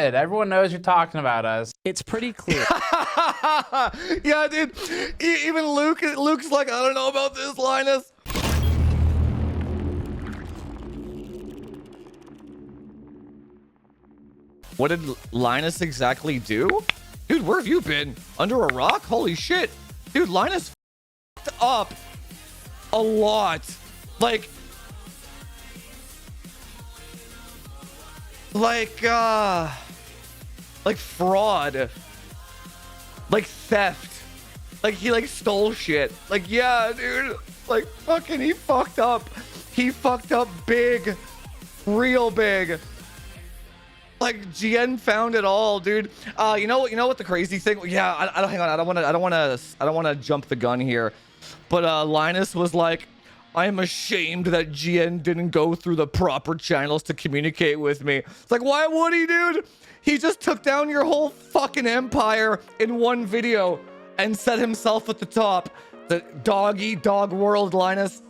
it. Everyone knows you're talking about us. It's pretty clear. Yeah, dude. Even Luke's like, I don't know about this, Linus. What did Linus exactly do? Dude, where have you been? Under a rock? Holy shit. Dude, Linus f***ed up a lot. Like fraud. Like theft. Like he like stole shit. Like, yeah, dude. Like fucking he fucked up. He fucked up big. Real big. Like GN found it all, dude. You know what the crazy thing? Yeah, I don't hang on. I don't want to jump the gun here. But Linus was like, I am ashamed that GN didn't go through the proper channels to communicate with me. It's like, why would he, dude? He just took down your whole fucking empire in one video and set himself at the top. The dog eat dog world, Linus.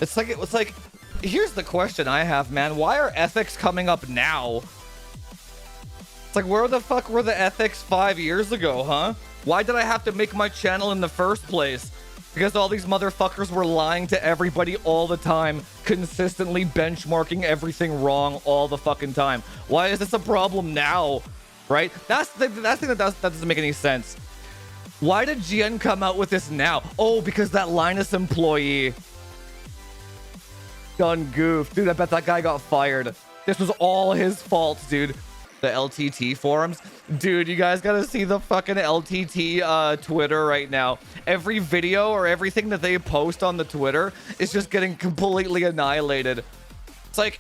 It's like, here's the question I have, man. Why are ethics coming up now? It's like, where the fuck were the ethics 5 years ago, huh? Why did I have to make my channel in the first place? Because all these motherfuckers were lying to everybody all the time, consistently benchmarking everything wrong all the fucking time. Why is this a problem now? Right? That's the thing that doesn't make any sense. Why did GN come out with this now? Oh, because that Linus employee done goof. Dude, I bet that guy got fired. This was all his fault, dude. The LTT forums. Dude, you guys gotta see the fucking LTT Twitter right now. Every video or everything that they post on the Twitter is just getting completely annihilated. It's like,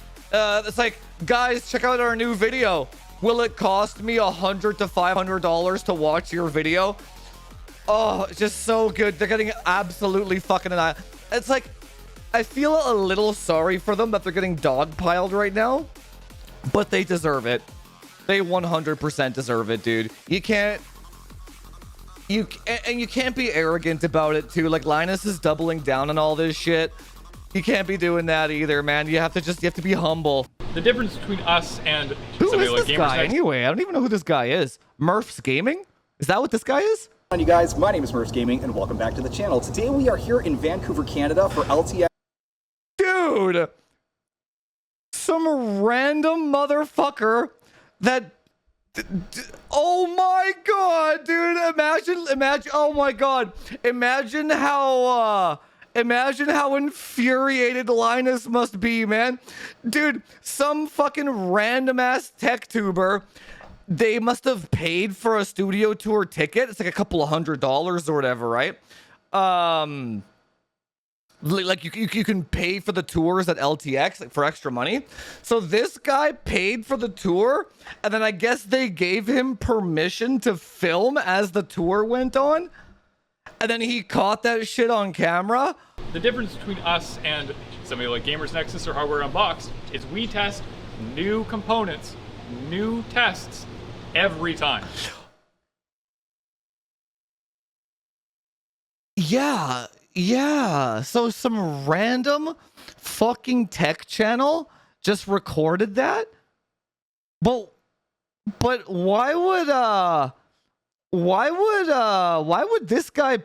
guys, check out our new video. Will it cost me $100 to $500 to watch your video? Oh, it's just so good. They're getting absolutely fucking annihilated. It's like, I feel a little sorry for them that they're getting dogpiled right now, but they deserve it. They 100% deserve it, dude. You can't be arrogant about it too. Like, Linus is doubling down on all this shit. You can't be doing that either, man. You have to be humble. The difference between us and who is this guy anyway? I don't even know who this guy is. Murph's Gaming? Is that what this guy is? Hi, you guys. My name is Murph's Gaming, and welcome back to the channel. Today we are here in Vancouver, Canada for LTX. Dude, some random motherfucker that, oh my god, dude, imagine, oh my god, imagine how infuriated Linus must be, man. Dude, some fucking random ass tech tuber, they must have paid for a studio tour ticket. It's like a couple of $100s or whatever, right? Like you can pay for the tours at LTX, like, for extra money. So this guy paid for the tour, and then I guess they gave him permission to film as the tour went on, and then he caught that shit on camera. The difference between us and somebody like Gamers Nexus or Hardware Unboxed is we test new components, new tests every time. Yeah, so some random fucking tech channel just recorded that? But why would this guy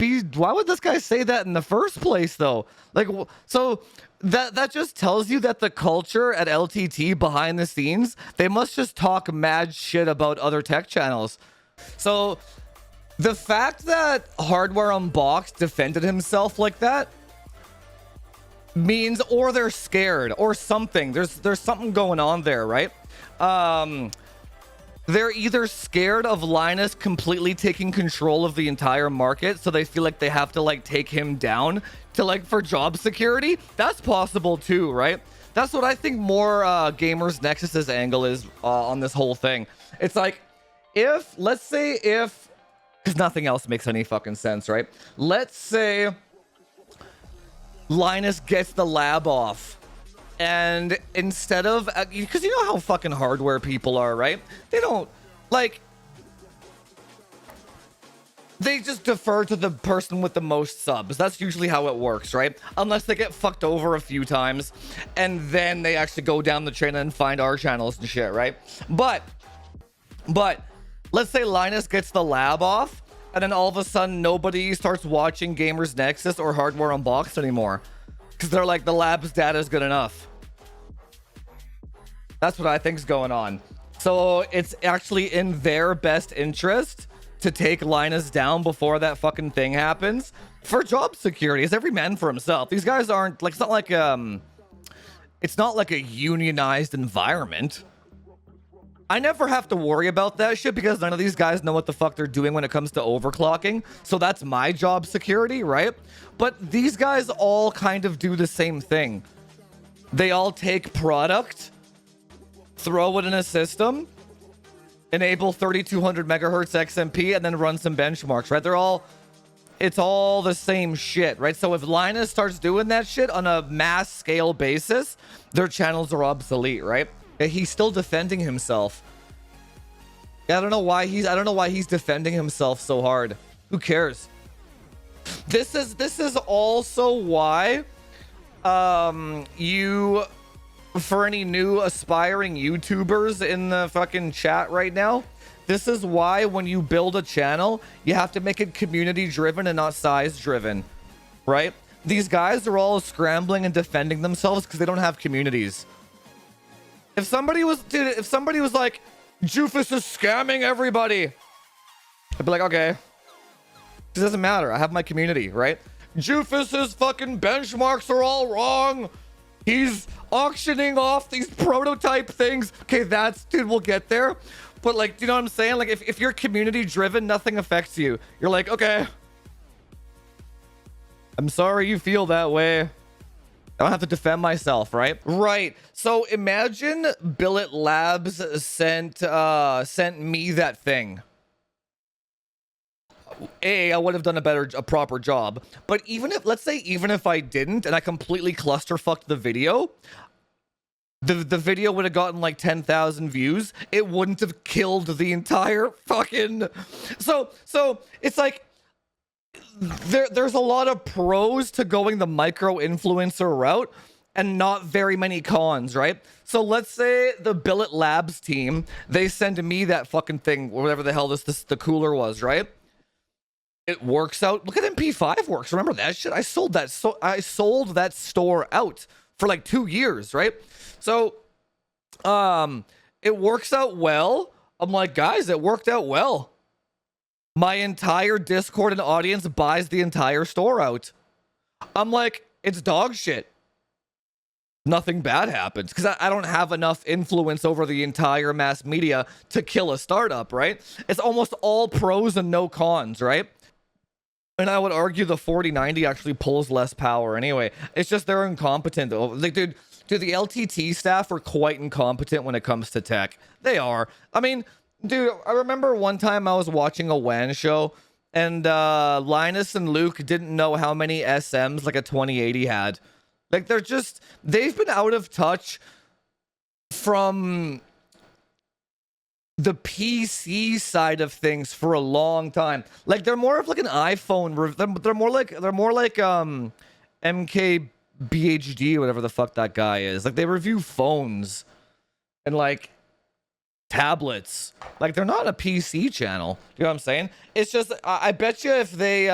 say that in the first place though? Like, so that just tells you that the culture at LTT behind the scenes, they must just talk mad shit about other tech channels. So the fact that Hardware Unboxed defended himself like that means, or they're scared or something. There's something going on there, right? They're either scared of Linus completely taking control of the entire market, so they feel like they have to like take him down to like for job security. That's possible too, right? That's what I think more Gamers Nexus's angle is on this whole thing. It's like, let's say because nothing else makes any fucking sense, right? Let's say Linus gets the lab off, and instead of, because you know how fucking hardware people are, right? They don't, like, they just defer to the person with the most subs. That's usually how it works, right? Unless they get fucked over a few times, and then they actually go down the train and find our channels and shit, right? But But let's say Linus gets the lab off, and then all of a sudden nobody starts watching Gamers Nexus or Hardware Unboxed anymore. Because they're like, the lab's data is good enough. That's what I think's going on. So it's actually in their best interest to take Linus down before that fucking thing happens. For job security, it's every man for himself. These guys aren't like, it's not like a unionized environment. I never have to worry about that shit because none of these guys know what the fuck they're doing when it comes to overclocking. So that's my job security, right? But these guys all kind of do the same thing. They all take product, throw it in a system, enable 3200 megahertz XMP, and then run some benchmarks, right? It's all the same shit, right? So if Linus starts doing that shit on a mass scale basis, their channels are obsolete, right? He's still defending himself. I don't know why he's defending himself so hard. Who cares? This is also why for any new aspiring YouTubers in the fucking chat right now, this is why when you build a channel, you have to make it community driven and not size driven, right? These guys are all scrambling and defending themselves because they don't have communities. If somebody was like, Jufus is scamming everybody, I'd be like, okay, it doesn't matter. I have my community, right? Jufus's fucking benchmarks are all wrong. He's auctioning off these prototype things. Okay, dude, we'll get there. But like, do you know what I'm saying? Like, if you're community driven, nothing affects you. You're like, okay, I'm sorry you feel that way. I don't have to defend myself, right? Right. So imagine Billet Labs sent me that thing. I would have done a proper job. But let's say even if I didn't and I completely clusterfucked the video, the video would have gotten like 10,000 views. It wouldn't have killed the entire fucking... So it's like, there's a lot of pros to going the micro influencer route and not very many cons, right? So let's say the Billet Labs team, they send me that fucking thing, whatever the hell the cooler was, right? It works out. Look at MP5 works. Remember that shit? I sold that store out for like 2 years, right? So it works out well. I'm like, guys, it worked out well. My entire Discord and audience buys the entire store out. I'm like, it's dog shit. Nothing bad happens because I don't have enough influence over the entire mass media to kill a startup, right? It's almost all pros and no cons, right? And I would argue the 4090 actually pulls less power anyway. It's just they're incompetent. Like, dude, the LTT staff are quite incompetent when it comes to tech. They are. I mean... Dude, I remember one time I was watching a WAN show and Linus and Luke didn't know how many SMs like a 2080 had. Like they've been out of touch from the PC side of things for a long time. Like they're more of like an iPhone. They're more like MKBHD, whatever the fuck that guy is. Like they review phones and like tablets. Like they're not a PC channel. You know what I'm saying? It's just I bet you if they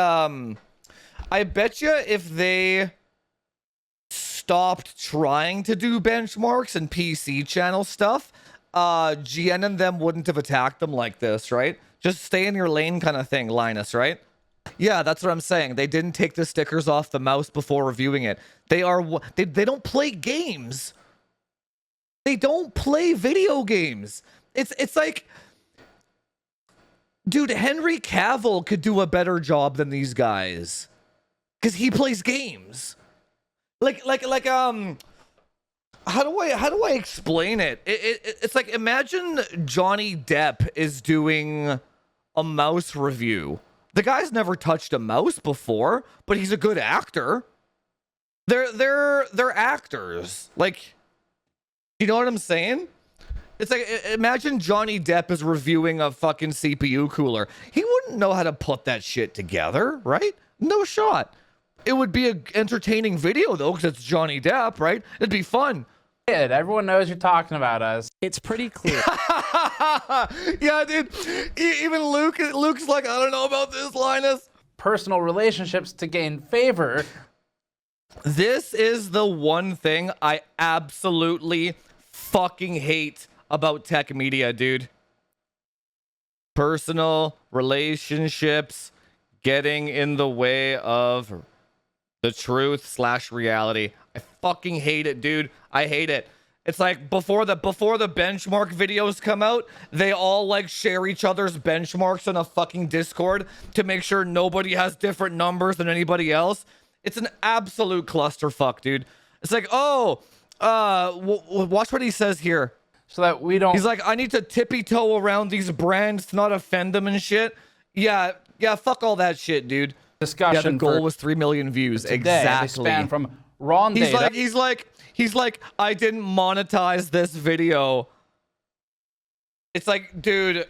stopped trying to do benchmarks and PC channel stuff, GN and them wouldn't have attacked them like this, right? Just stay in your lane kind of thing, Linus, right? Yeah, that's what I'm saying. They didn't take the stickers off the mouse before reviewing it. They don't play games. They don't play video games. It's like, dude, Henry Cavill could do a better job than these guys because he plays games. Like how do I explain it? It's like, imagine Johnny Depp is doing a mouse review. The guy's never touched a mouse before, but he's a good actor. They're actors. Like, you know what I'm saying? It's like, imagine Johnny Depp is reviewing a fucking CPU cooler. He wouldn't know how to put that shit together, right? No shot. It would be an entertaining video, though, because it's Johnny Depp, right? It'd be fun. Everyone knows you're talking about us. It's pretty clear. Yeah, dude. Even Luke's like, I don't know about this, Linus. Personal relationships to gain favor. This is the one thing I absolutely fucking hate about tech media, dude. Personal relationships getting in the way of the truth / reality. I fucking hate it, dude. I hate it. It's like before the benchmark videos come out, they all like share each other's benchmarks in a fucking Discord to make sure nobody has different numbers than anybody else. It's an absolute clusterfuck, dude. It's like, oh, watch what he says here. So that we don't. He's like, I need to tippy toe around these brands to not offend them and shit. Yeah, fuck all that shit, dude. Discussion. Yeah, the goal was 3 million views. Today. Exactly. They span from raw data. He's like, I didn't monetize this video. It's like, dude,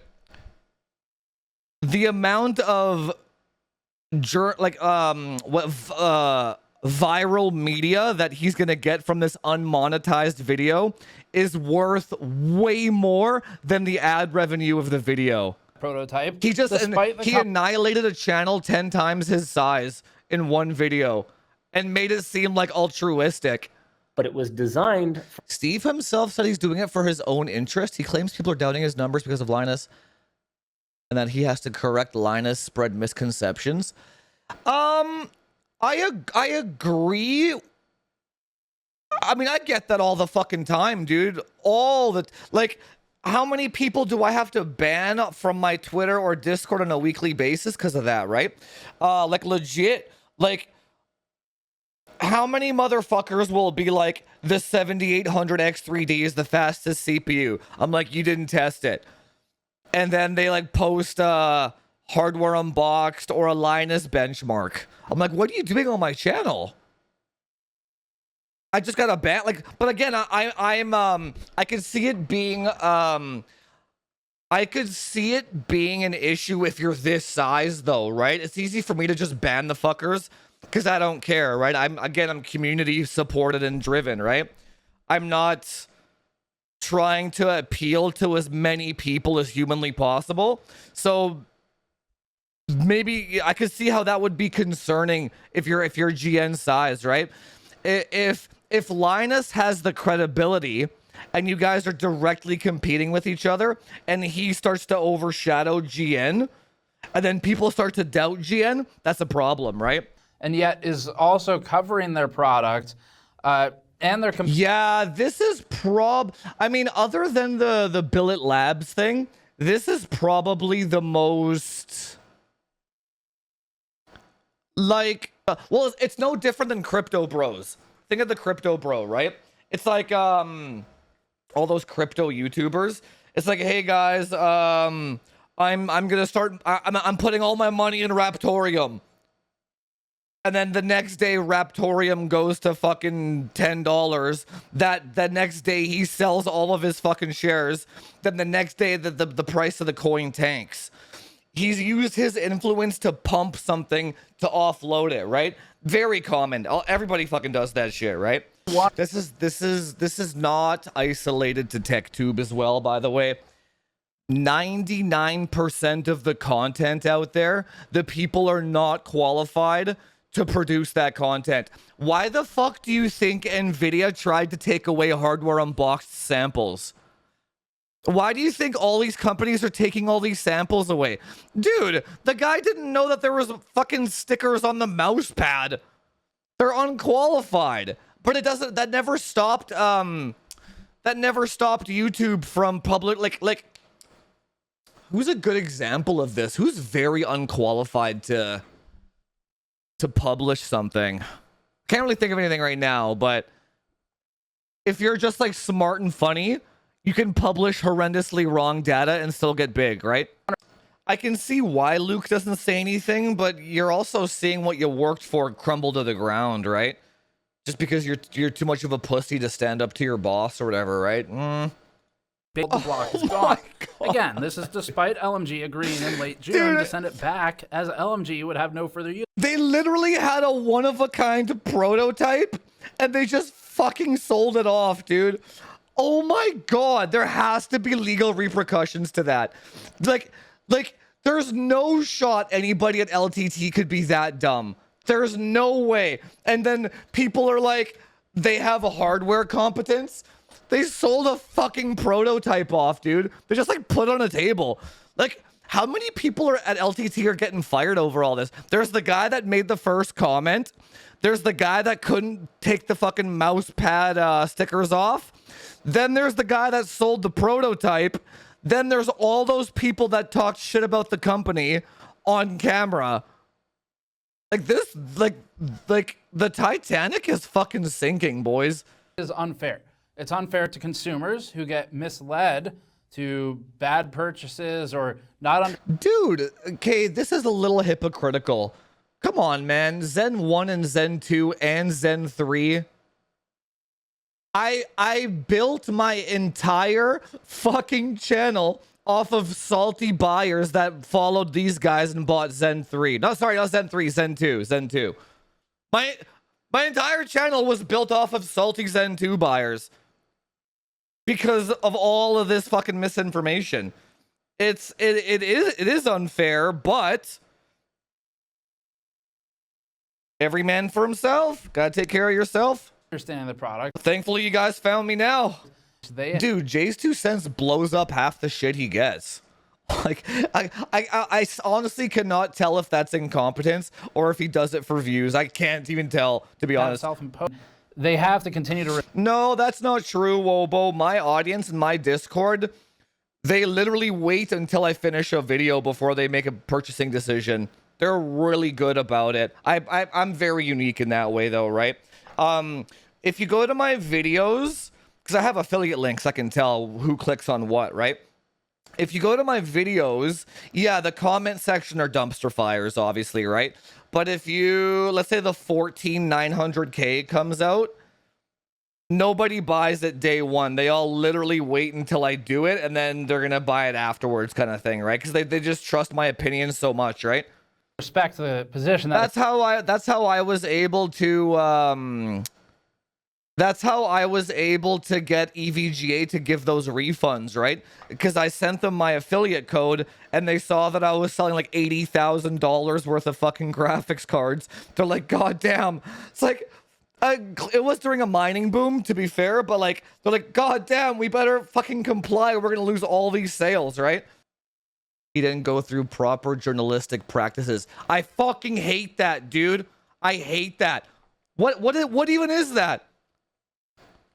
the amount of viral media that he's gonna get from this unmonetized video is worth way more than the ad revenue of the video. Prototype. He just annihilated a channel 10 times his size in one video and made it seem like altruistic. But it was designed. Steve himself said he's doing it for his own interest. He claims people are doubting his numbers because of Linus and that he has to correct Linus spread misconceptions. I agree. I mean, I get that all the fucking time, dude. How many people do I have to ban from my Twitter or Discord on a weekly basis because of that, right? Legit, how many motherfuckers will be like, the 7800X3D is the fastest CPU? I'm like, you didn't test it. And then they post hardware unboxed or a Linus benchmark. I'm like, what are you doing on my channel? I just got a ban. But again, I could see it being an issue if you're this size though, right? It's easy for me to just ban the fuckers because I don't care, right? I'm community supported and driven, right? I'm not trying to appeal to as many people as humanly possible. So maybe I could see how that would be concerning if you're GN size, right? If Linus has the credibility and you guys are directly competing with each other and he starts to overshadow GN and then people start to doubt GN, that's a problem, right? And yet is also covering their product and their yeah, this is I mean, other than the Billet Labs thing, this is probably the most well, it's no different than Crypto Bros. Think of the Crypto Bro, right? It's like all those crypto YouTubers. It's like, hey guys, I'm gonna start. I'm putting all my money in Raptorium, and then the next day Raptorium goes to fucking $10. The next day he sells all of his fucking shares. Then the next day the price of the coin tanks. He's used his influence to pump something to offload it, right? Very common. Everybody fucking does that shit, right? This is not isolated to TechTube as well, by the way. 99% of the content out there, the people are not qualified to produce that content. Why the fuck do you think Nvidia tried to take away hardware unboxed samples? Why do you think all these companies are taking all these samples away? Dude, the guy didn't know that there was fucking stickers on the mouse pad. They're unqualified. But it doesn't, that never stopped YouTube from public, who's a good example of this? Who's very unqualified to publish something? Can't really think of anything right now, but if you're just smart and funny, you can publish horrendously wrong data and still get big, right? I can see why Luke doesn't say anything, but you're also seeing what you worked for crumble to the ground, right? Just because you're too much of a pussy to stand up to your boss or whatever, right? Big block is gone. Again, this is despite LMG agreeing in late June to send it back, as LMG would have no further use. They literally had a one-of-a-kind prototype and they just fucking sold it off, dude. Oh my God, there has to be legal repercussions to that. Like, there's no shot anybody at LTT could be that dumb. There's no way. And then people are like, they have a hardware competence. They sold a fucking prototype off, dude. They just like put on a table. Like, how many people are at LTT are getting fired over all this? There's the guy that made the first comment. There's the guy that couldn't take the fucking mouse pad stickers off. Then there's the guy that sold the prototype. Then there's all those people that talked shit about the company on camera. Like this, like the Titanic is fucking sinking, boys. Is unfair. It's unfair to consumers who get misled to bad purchases or not. Dude, okay, this is a little hypocritical. Come on, man. Zen 1 and Zen 2 and Zen 3. I built my entire fucking channel off of salty buyers that followed these guys and bought Zen 3. No, sorry, not Zen 3, Zen 2, Zen 2. My entire channel was built off of salty Zen 2 buyers because of all of this fucking misinformation. It is unfair, but every man for himself. Gotta take care of yourself. Understanding the product. Thankfully, you guys found me now. They Dude, Jay's 2 cents blows up half the shit he gets. Like, I honestly cannot tell if that's incompetence or if he does it for views. I can't even tell, to be honest. Self-imposed. They have to continue to. No, that's not true, Wobo. My audience and my Discord, they literally wait until I finish a video before they make a purchasing decision. They're really good about it. I'm very unique in that way, though, right? If you go to my videos, because I have affiliate links, I can tell who clicks on what, right? If you go to my videos, yeah, the comment section are dumpster fires, obviously, right? But if you, let's say the 14900K comes out, nobody buys it day one. They all literally wait until I do it, and then they're gonna buy it afterwards, kind of thing, right? Because they just trust my opinion so much, right? Respect the position. That's how I was able to that's how I was able to get EVGA to give those refunds, right? Because I sent them my affiliate code and they saw that I was selling like $80,000 worth of fucking graphics cards. They're like, God damn. It's like, it was during a mining boom, to be fair, but like, they're like, God damn, we better fucking comply. We're going to lose all these sales, right? He didn't go through proper journalistic practices. I fucking hate that, dude. I hate that. What even is that?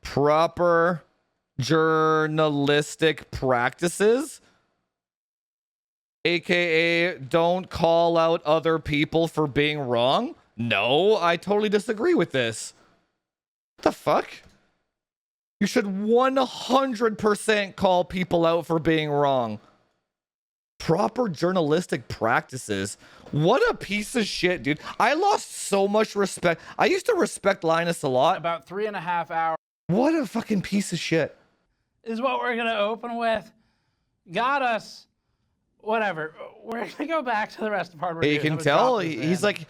Proper journalistic practices, aka don't call out other people for being wrong. No, I totally disagree with this. What the fuck? You should 100% call people out for being wrong. Proper journalistic practices. What a piece of shit, dude. I lost so much respect. I used to respect Linus a lot. About 3.5 hours. What a fucking piece of shit. Is what we're going to open with. Got us. Whatever. We're going to go back to the rest of hardware. You can tell he's like,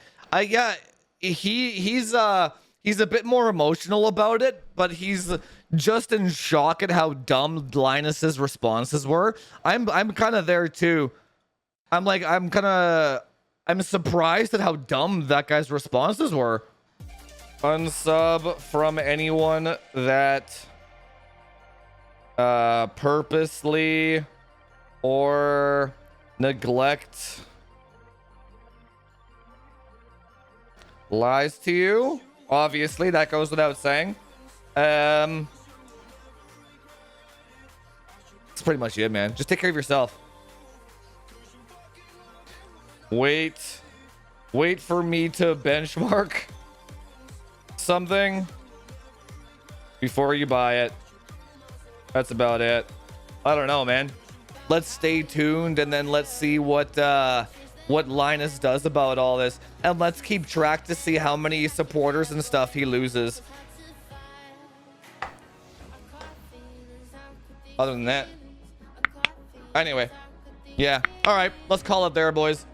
he's a bit more emotional about it, but he's just in shock at how dumb Linus's responses were. I'm kind of there too. I'm surprised at how dumb that guy's responses were. Unsub from anyone that purposely or neglect lies to you. Obviously, that goes without saying. That's pretty much it, man. Just take care of yourself. Wait for me to benchmark something before you buy it. That's about it. I don't know, man. Let's stay tuned and then let's see what Linus does about all this, and let's keep track to see how many supporters and stuff he loses. Other than that, anyway, yeah, all right, let's call it there, boys.